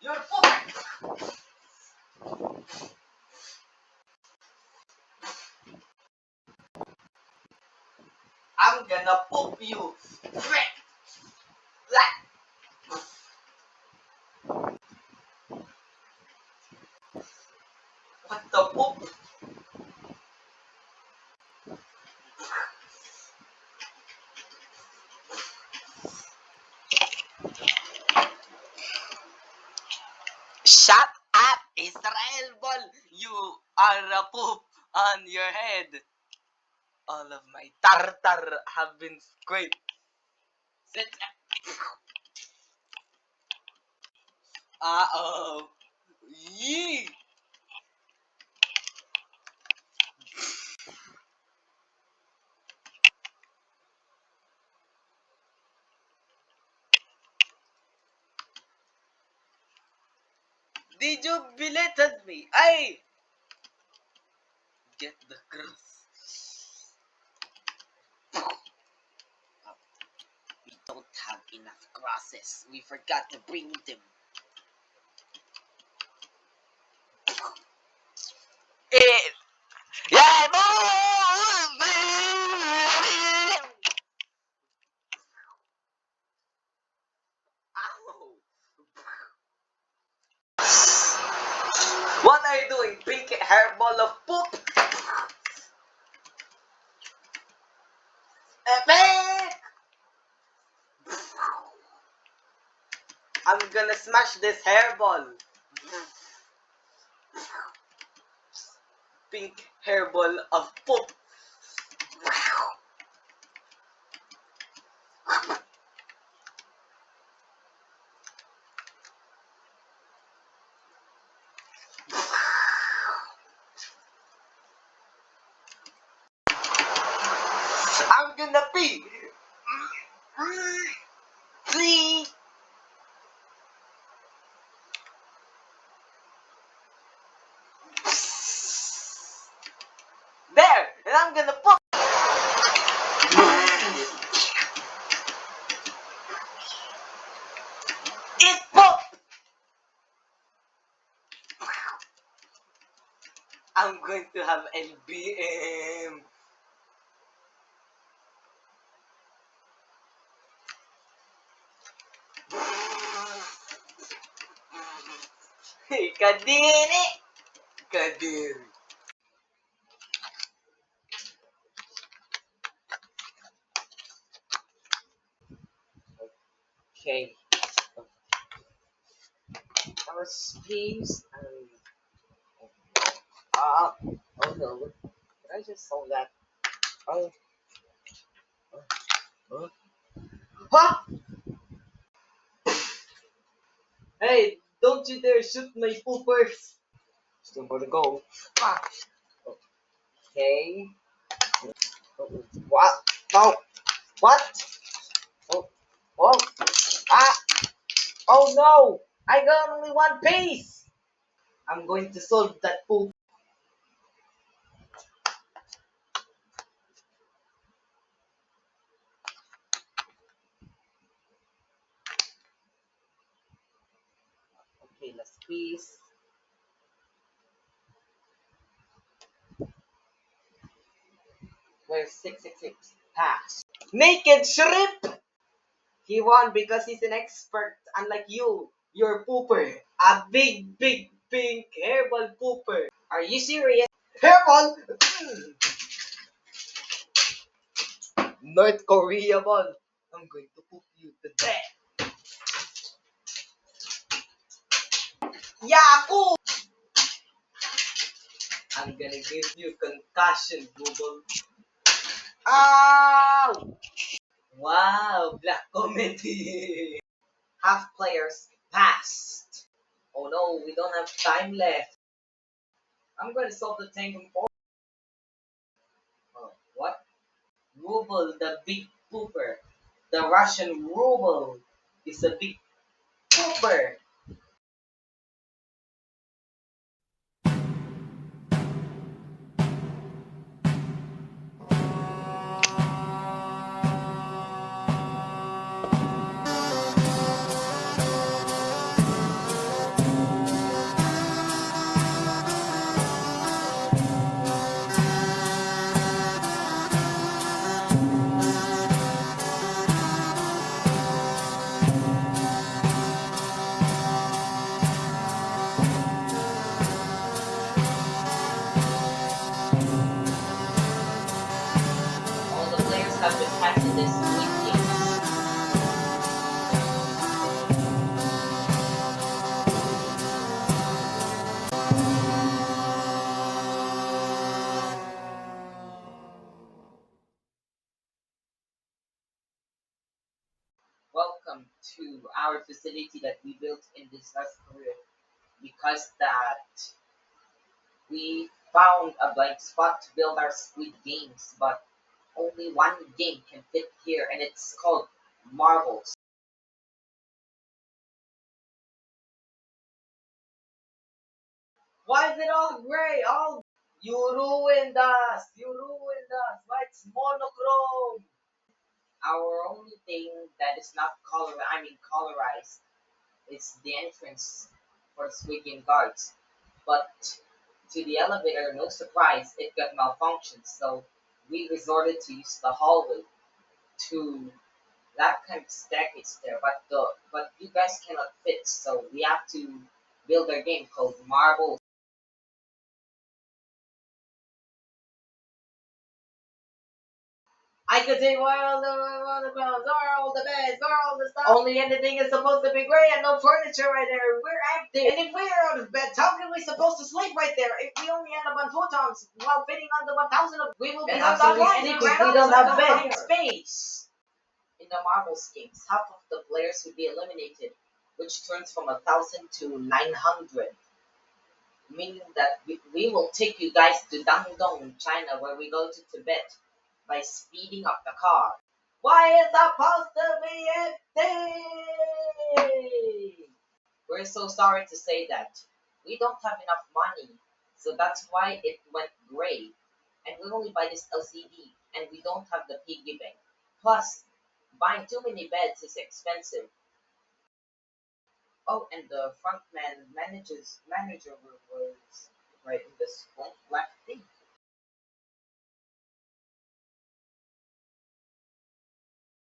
You're poop! I'm gonna poop you! What the poop? Shut up, Israel Ball! You are a poop on your head! All of my tartar have been scraped. Uh-oh. Yee! Did you belated me? I get the cross. We don't have enough crosses. We forgot to bring them. Eh, yeah, Ow. What are you doing? Pink hairball of poop? Epic! I'm gonna smash this hairball. Pink hairball of poop. I'm gonna pee. Please. There, and I'm gonna poop. Eat poop. I'm going to have LBM. Hey, Kadiri. Kadiri. Okay. I was pleased and oh no, I just saw that. Oh, oh. Huh? Hey, don't you dare shoot my poopers. Still gonna go. Ah. Okay. What? No. What? Oh. Oh. Ah. Oh no! I got only one piece! I'm going to solve that poop. Okay, last piece. Where's 666? Pass. Naked shrimp! He won because he's an expert, unlike you. You're a pooper. A big, big, pink hairball pooper. Are you serious? Hairball! North Korea ball. I'm going to poop you to death. Yaku! I'm gonna give you concussion, Google. Ow! Wow, black comedy. Half players passed. Oh no, we don't have time left. I'm gonna solve the Tango 4. Oh, what? Ruble, the big pooper. The Russian ruble is a big pooper. to our facility that we built in this South Korea because that we found a blank spot to build our Squid Games, but only one game can fit here, and it's called Marbles. Why is it all gray? All you ruined us! You ruined us! Why it's monochrome? Our only thing that is not colorized is the entrance for the Squid Game guards. But to the elevator, no surprise, it got malfunctioned, so we resorted to use the hallway to that kind of staircase there. But you guys cannot fit, so we have to build our game called Marbles. I could take all the grounds, all the beds, all the stuff. Only anything is supposed to be gray and no furniture right there. We're empty. And if we're out of bed, how can we supposed to sleep right there? If we only end up on futons while fitting on the 1,000 of, we will be left offline if we don't have bed space. In the marbles games, half of the players will be eliminated, which turns from 1,000 to 900, meaning that we will take you guys to Dandong, China, where we go to Tibet by speeding up the car. Why is supposed to be empty? We're so sorry to say that. We don't have enough money, so that's why it went gray. And we only buy this LCD, and we don't have the piggy bank. Plus, buying too many beds is expensive. Oh, and the manager was right in this black thing.